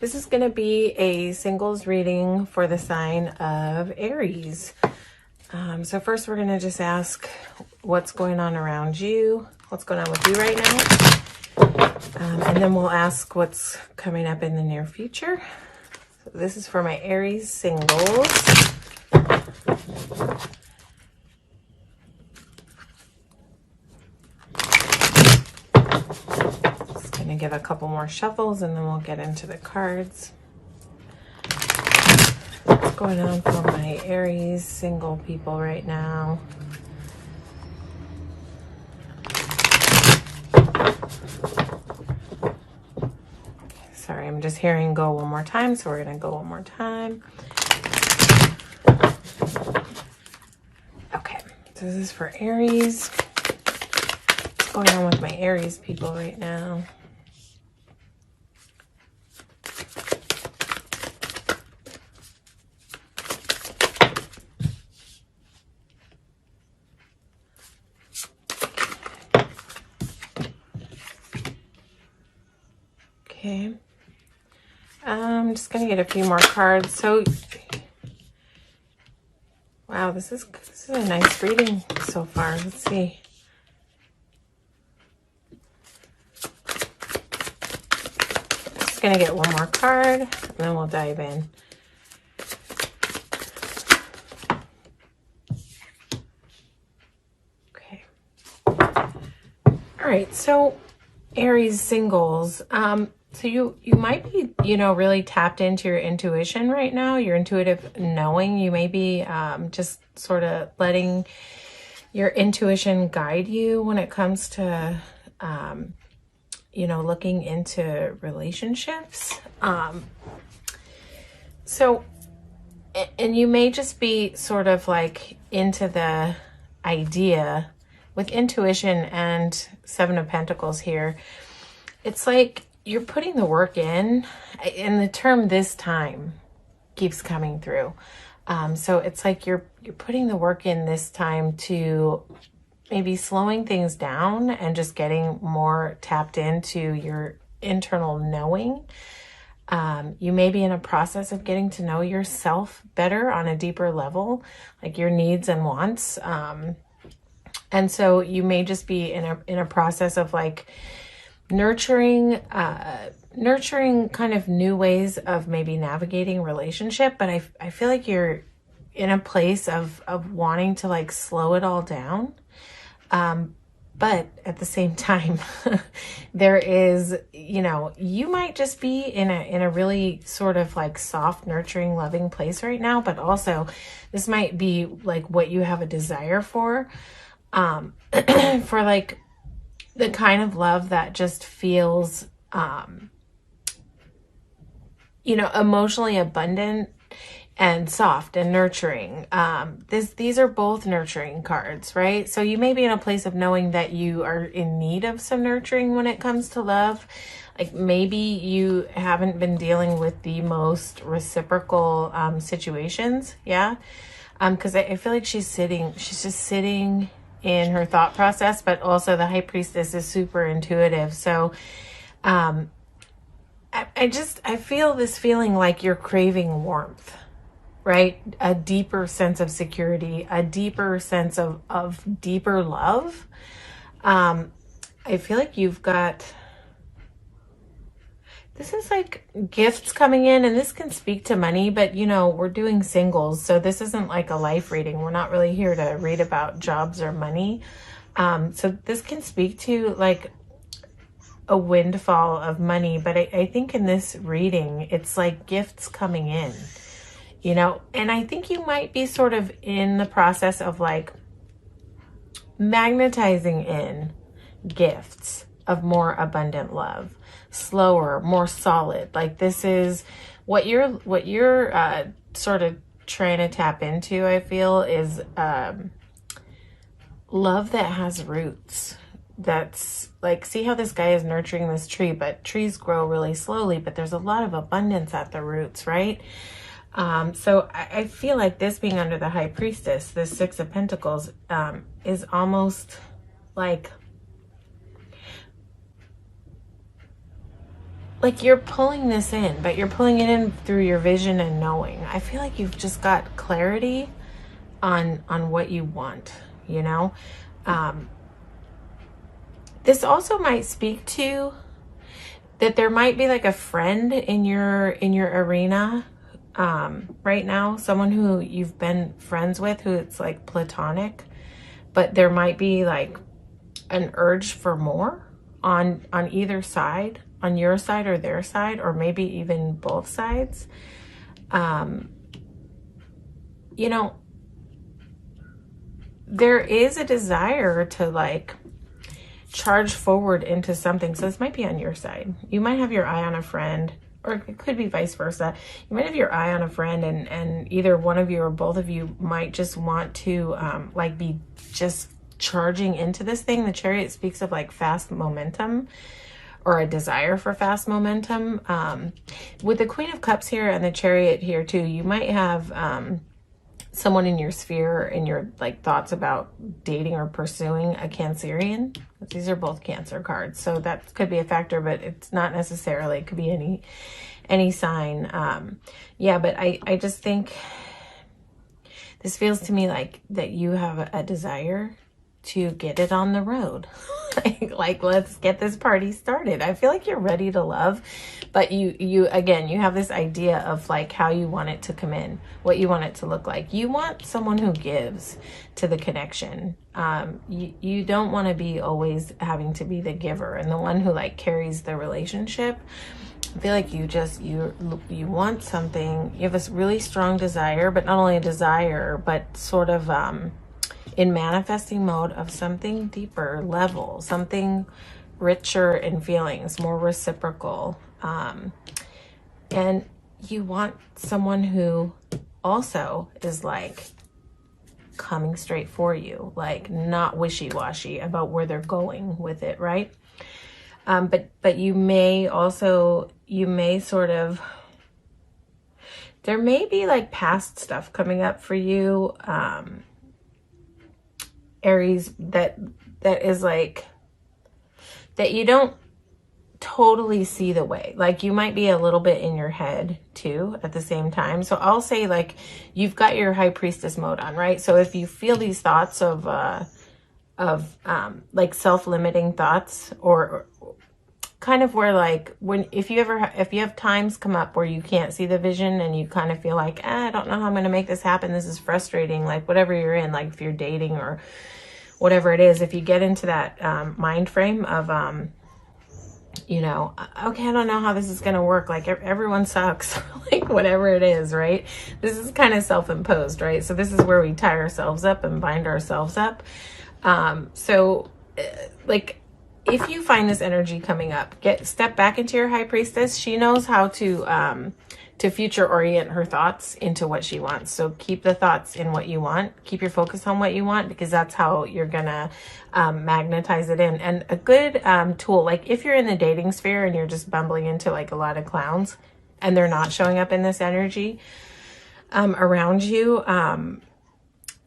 This is going to be a singles reading for the sign of Aries. So first we're going to just ask what's going on around you, what's going on with you right now. And then we'll ask what's coming up in the near future. So this is for my Aries singles. Just going to give a couple more shuffles and then we'll get into the cards. What's going on for my Aries single people right now? Sorry, I'm just hearing go one more time, so we're going to go one more time. Okay, so this is for Aries. What's going on with my Aries people right now? Okay. I'm just going to get a few more cards. So, wow, this is a nice reading so far. Let's see. Just going to get one more card, and then we'll dive in. Okay. All right, so Aries singles. So you might be, really tapped into your intuition right now, your intuitive knowing. You may be just sort of letting your intuition guide you when it comes to, looking into relationships. So, and you may just be sort of like into the idea with intuition and Seven of Pentacles here. It's like you're putting the work in, and the term "this time" keeps coming through. So it's like you're putting the work in this time to maybe slowing things down and just getting more tapped into your internal knowing. You may be in a process of getting to know yourself better on a deeper level, like your needs and wants. And so you may just be in a process of like nurturing kind of new ways of maybe navigating relationship. But I feel like you're in a place of wanting to like slow it all down. But at the same time, there is, you might just be in a really sort of like soft, nurturing, loving place right now. But also this might be like what you have a desire for like the kind of love that just feels, emotionally abundant and soft and nurturing. These are both nurturing cards, right? So you may be in a place of knowing that you are in need of some nurturing when it comes to love. Like maybe you haven't been dealing with the most reciprocal situations. Yeah. Because I feel like she's just sitting in her thought process, but also the High Priestess is super intuitive. So I feel this feeling like you're craving warmth, right? A deeper sense of security, a deeper sense of deeper love. I feel like you've got, this is like gifts coming in, and this can speak to money, but we're doing singles. So this isn't like a life reading. We're not really here to read about jobs or money. So this can speak to like a windfall of money, but I think in this reading, it's like gifts coming in, and I think you might be sort of in the process of like magnetizing in gifts of more abundant love, slower, more solid. Like this is what you're sort of trying to tap into, I feel, is love that has roots. That's like, see how this guy is nurturing this tree, but trees grow really slowly, but there's a lot of abundance at the roots, right? So I feel like this being under the High Priestess, this Six of Pentacles, is almost like like you're pulling this in, but you're pulling it in through your vision and knowing. I feel like you've just got clarity on what you want, you know? This also might speak to that there might be like a friend in your arena right now, someone who you've been friends with, who it's like platonic, but there might be like an urge for more on either side, on your side or their side, or maybe even both sides. You know, there is a desire to like charge forward into something. So this might be on your side. You might have your eye on a friend, or it could be vice versa. You might have your eye on a friend, and either one of you or both of you might just want to like be just charging into this thing. The Chariot speaks of like fast momentum, or a desire for fast momentum. With the Queen of Cups here and the Chariot here too, you might have someone in your sphere, in your like thoughts about dating or pursuing, a Cancerian. These are both Cancer cards, so that could be a factor, but it's not necessarily. It could be any sign. Yeah, but I just think this feels to me like that you have a desire to get it on the road. like let's get this party started. I feel like you're ready to love, but you again, you have this idea of like how you want it to come in, what you want it to look like. You want someone who gives to the connection. You don't want to be always having to be the giver and the one who like carries the relationship. I feel like you want something. You have this really strong desire, but not only a desire, but sort of in manifesting mode of something deeper level, something richer in feelings, more reciprocal. And you want someone who also is like coming straight for you, like not wishy-washy about where they're going with it, right? But you may sort of, there may be like past stuff coming up for you, Aries, that is like, that you don't totally see the way. Like you might be a little bit in your head too at the same time. So I'll say like you've got your High Priestess mode on, right? So if you feel these thoughts of like self-limiting thoughts, or kind of where like if you have times come up where you can't see the vision and you kind of feel like, I don't know how I'm going to make this happen. This is frustrating. Like whatever you're in, like if you're dating or whatever it is, if you get into that mind frame of, you know, okay, I don't know how this is going to work. Like everyone sucks, like whatever it is, right? This is kind of self-imposed, right? So this is where we tie ourselves up and bind ourselves up. So like, if you find this energy coming up, step back into your High Priestess. She knows how to future orient her thoughts into what she wants. So keep the thoughts in what you want. Keep your focus on what you want, because that's how you're gonna magnetize it in. And a good tool, like if you're in the dating sphere and you're just bumbling into like a lot of clowns and they're not showing up in this energy around you,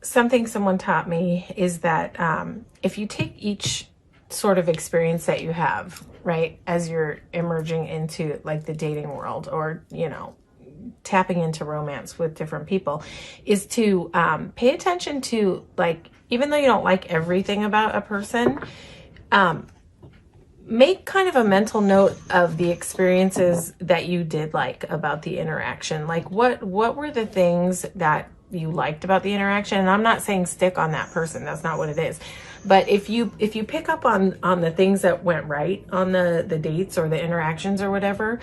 something someone taught me is that if you take each sort of experience that you have, right, as you're emerging into like the dating world, or, you know, tapping into romance with different people, is to pay attention to, like, even though you don't like everything about a person, make kind of a mental note of the experiences that you did like about the interaction. Like what were the things that you liked about the interaction? And I'm not saying stick on that person. That's not what it is. But if you pick up on the things that went right on the dates or the interactions or whatever,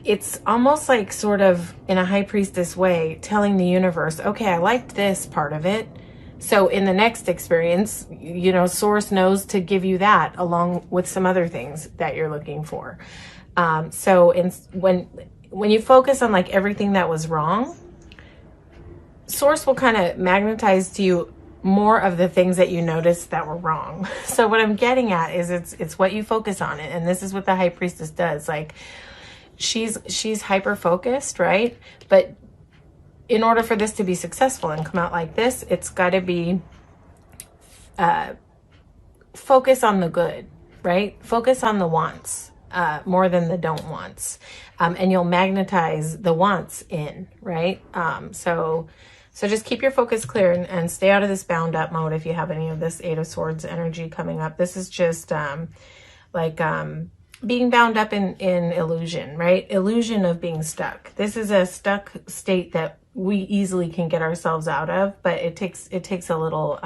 it's almost like sort of in a High Priestess way, telling the universe, okay, I liked this part of it. So in the next experience, you know, Source knows to give you that along with some other things that you're looking for. So when you focus on like everything that was wrong, Source will kind of magnetize to you more of the things that you noticed that were wrong. So what I'm getting at is it's what you focus on, and this is what the High Priestess does. Like she's hyper focused, right? But in order for this to be successful and come out like this, it's got to be focus on the good, right? Focus on the wants. more than the don't wants. And you'll magnetize the wants in, right? So just keep your focus clear and stay out of this bound up mode if you have any of this Eight of Swords energy coming up. This is just being bound up in illusion, right? Illusion of being stuck. This is a stuck state that we easily can get ourselves out of, but it takes a little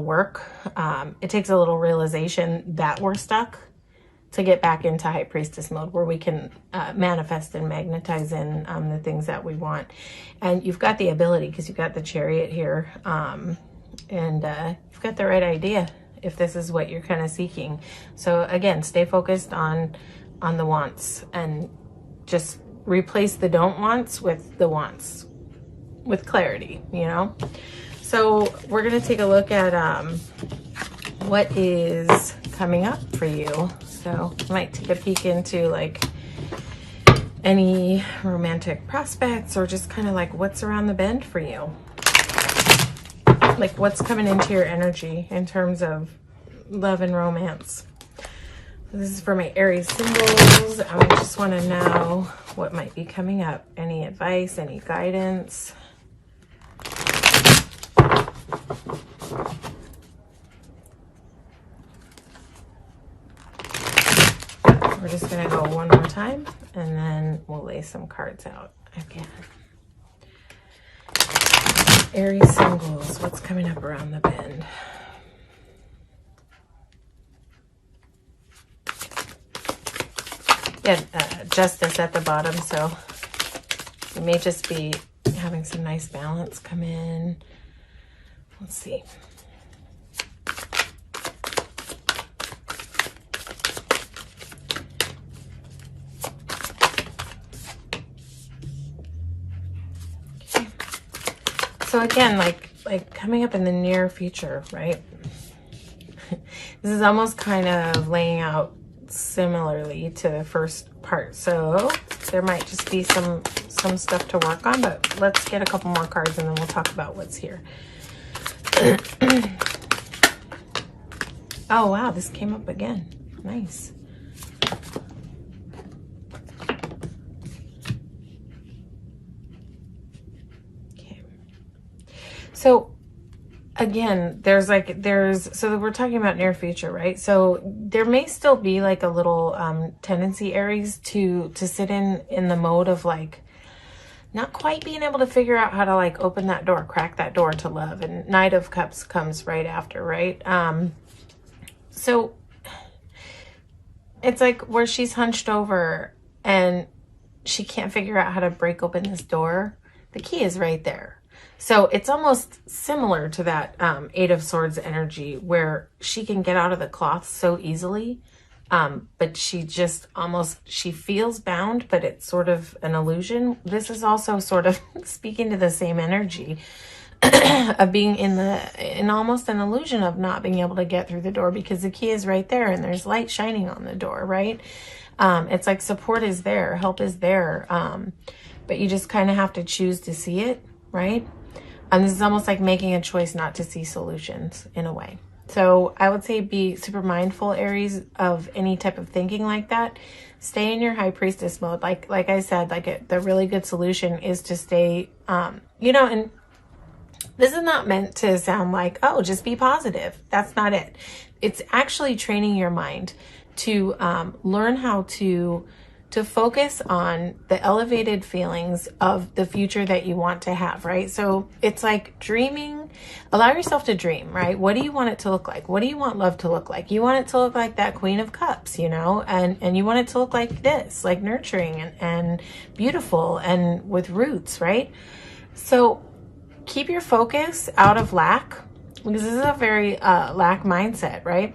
work. It takes a little realization that we're stuck to get back into High Priestess mode, where we can manifest and magnetize in the things that we want. And you've got the ability, because you've got the Chariot here, and you've got the right idea if this is what you're kind of seeking. So again, stay focused on the wants and just replace the don't wants with the wants with clarity, you know? So we're going to take a look at what is coming up for you. So I might take a peek into like any romantic prospects, or just kind of like what's around the bend for you. Like what's coming into your energy in terms of love and romance. This is for my Aries symbols. I just want to know what might be coming up. Any advice, any guidance? We're just going to go one more time, and then we'll lay some cards out again. Aries symbols, what's coming up around the bend? Yeah, Justice at the bottom, so you may just be having some nice balance come in. Let's see. Okay. So again, like coming up in the near future, right? This is almost kind of laying out similarly to the first part, so there might just be some stuff to work on, but let's get a couple more cards and then we'll talk about what's here. Oh wow, this came up again. Nice. Okay, so again, so we're talking about near future, right? So there may still be like a little tendency, Aries, to sit in the mode of like not quite being able to figure out how to like open that door, crack that door to love. And Knight of Cups comes right after, right? So it's like where she's hunched over and she can't figure out how to break open this door. The key is right there. So it's almost similar to that Eight of Swords energy, where she can get out of the cloth so easily, but she feels bound, but it's sort of an illusion. This is also sort of speaking to the same energy of being in almost an illusion of not being able to get through the door, because the key is right there and there's light shining on the door, right? It's like support is there, help is there, but you just kind of have to choose to see it, right? And this is almost like making a choice not to see solutions in a way. So I would say be super mindful, Aries, of any type of thinking like that. Stay in your High Priestess mode. Like I said, the really good solution is to stay, you know, and this is not meant to sound like, oh, just be positive. That's not it. It's actually training your mind to learn how to focus on the elevated feelings of the future that you want to have, right? So it's like dreaming. Allow yourself to dream, right? What do you want it to look like? What do you want love to look like? You want it to look like that Queen of Cups, you know, and you want it to look like this, like nurturing and beautiful and with roots, right? So keep your focus out of lack, because this is a very lack mindset, right?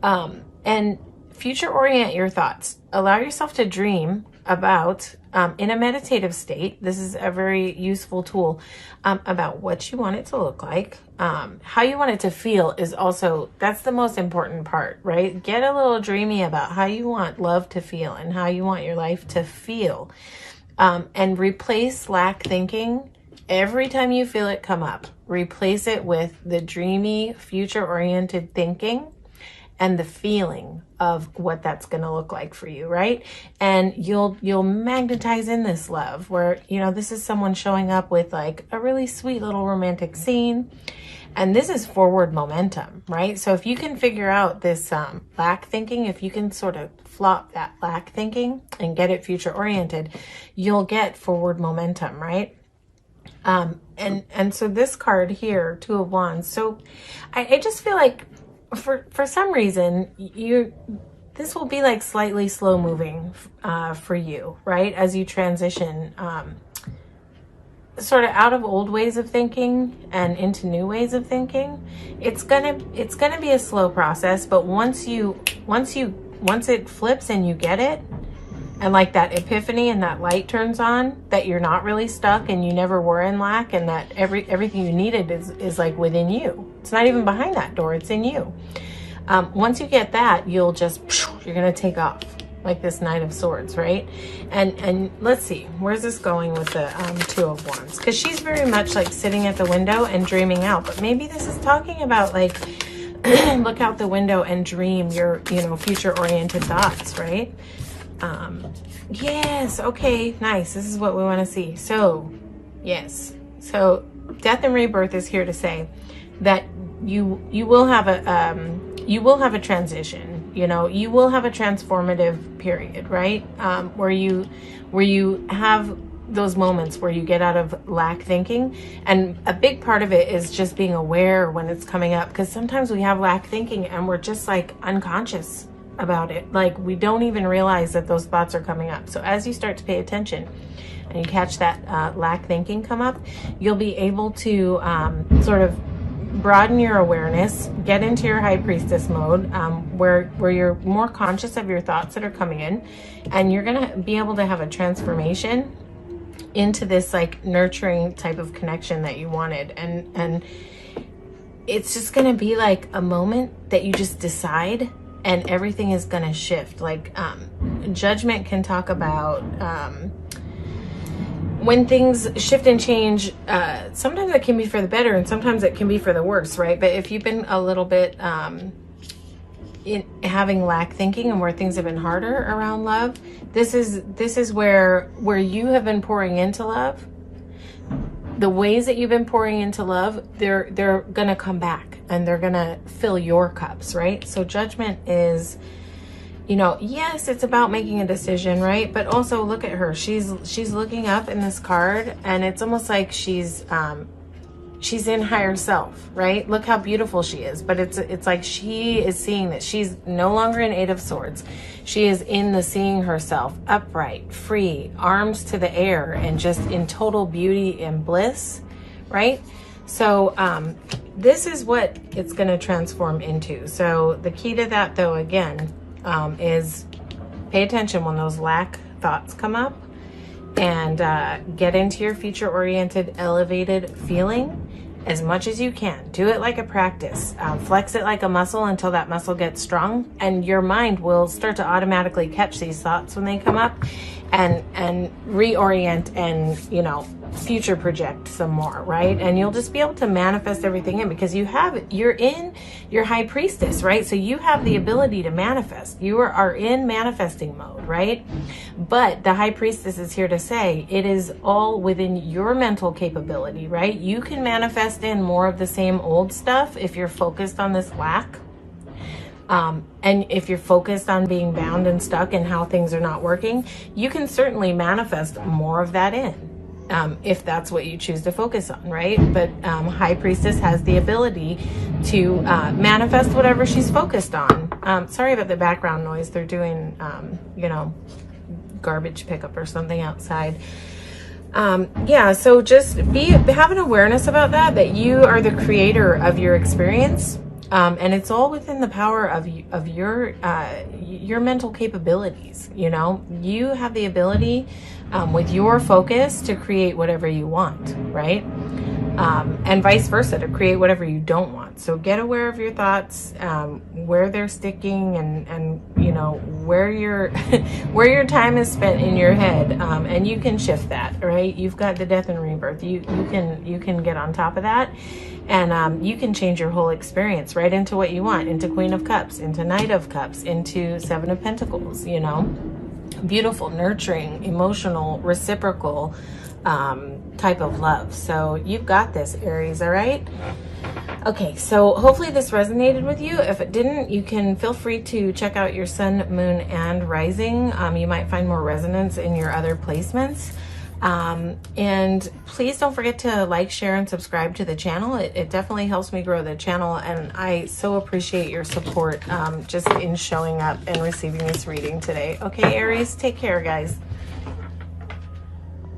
And future orient your thoughts. Allow yourself to dream about, in a meditative state, this is a very useful tool, about what you want it to look like. How you want it to feel is also, that's the most important part, right? Get a little dreamy about how you want love to feel and how you want your life to feel. And replace lack thinking. Every time you feel it come up, replace it with the dreamy, future-oriented thinking. and the feeling of what that's going to look like for you, right? And you'll magnetize in this love where, you know, this is someone showing up with like a really sweet little romantic scene. And this is forward momentum, right? So if you can figure out this lack thinking, if you can sort of flop that lack thinking and get it future oriented, you'll get forward momentum, right? And so this card here, Two of Wands. So I just feel like for some reason this will be like slightly slow moving for you, right? As you transition sort of out of old ways of thinking and into new ways of thinking. It's gonna be a slow process, but once it flips and you get it, and like that epiphany and that light turns on, that you're not really stuck and you never were in lack, and that everything you needed is like within you. It's not even behind that door, it's in you. Once you get that, you're gonna take off like this Knight of Swords, right? And let's see, where's this going with the Two of Wands? Because she's very much like sitting at the window and dreaming out, but maybe this is talking about like look out the window and dream your, you know, future oriented thoughts, right? Yes, okay, nice. This is what we want to see. So yes, so death and rebirth is here to say that you will have a transition, you know, you will have a transformative period, right? Where you have those moments where you get out of lack thinking. And a big part of it is just being aware when it's coming up, because sometimes we have lack thinking and we're just like unconscious about it. Like we don't even realize that those thoughts are coming up. So as you start to pay attention and you catch that lack thinking come up, you'll be able to sort of broaden your awareness, get into your high priestess mode, where you're more conscious of your thoughts that are coming in, and you're gonna be able to have a transformation into this like nurturing type of connection that you wanted. And it's just gonna be like a moment that you just decide and everything is gonna shift. Like judgment can talk about when things shift and change, sometimes it can be for the better and sometimes it can be for the worse, right? But if you've been a little bit in having lack thinking and where things have been harder around love, this is where you have been pouring into love. The ways that you've been pouring into love, they're gonna come back and they're gonna fill your cups, right? So judgment is, you know, yes, it's about making a decision, right? But also look at her. She's looking up in this card and it's almost like she's in higher self, right? Look how beautiful she is. But it's like she is seeing that she's no longer in Eight of Swords. She is in the seeing herself upright, free, arms to the air, and just in total beauty and bliss, right? So this is what it's going to transform into. So the key to that, though, again, is pay attention when those lack thoughts come up, and get into your future-oriented, elevated feeling as much as you can. Do it like a practice. Flex it like a muscle until that muscle gets strong, and your mind will start to automatically catch these thoughts when they come up and reorient and, you know, future project some more, right? And you'll just be able to manifest everything in, because you're in your high priestess, right? So you have the ability to manifest. You are in manifesting mode, right? But the high priestess is here to say it is all within your mental capability, right? You can manifest in more of the same old stuff if you're focused on this lack. And if you're focused on being bound and stuck and how things are not working, you can certainly manifest more of that in. If that's what you choose to focus on, right? But High Priestess has the ability to manifest whatever she's focused on. Sorry about the background noise. They're doing, you know, garbage pickup or something outside. Yeah, so just have an awareness about that you are the creator of your experience. And it's all within the power of your mental capabilities. You know, you have the ability with your focus to create whatever you want, right? And vice versa, to create whatever you don't want. So get aware of your thoughts, where they're sticking, and you know where your where your time is spent in your head, and you can shift that, right? You've got the death and rebirth. You can get on top of that And you can change your whole experience right into what you want, into Queen of Cups, into Knight of Cups, into Seven of Pentacles, you know. Beautiful, nurturing, emotional, reciprocal type of love. So you've got this, Aries, all right? Okay, so hopefully this resonated with you. If it didn't, you can feel free to check out your sun, moon, and rising. You might find more resonance in your other placements. And please don't forget to like, share, and subscribe to the channel. It definitely helps me grow the channel, and I so appreciate your support just in showing up and receiving this reading today. Okay, Aries, take care, guys.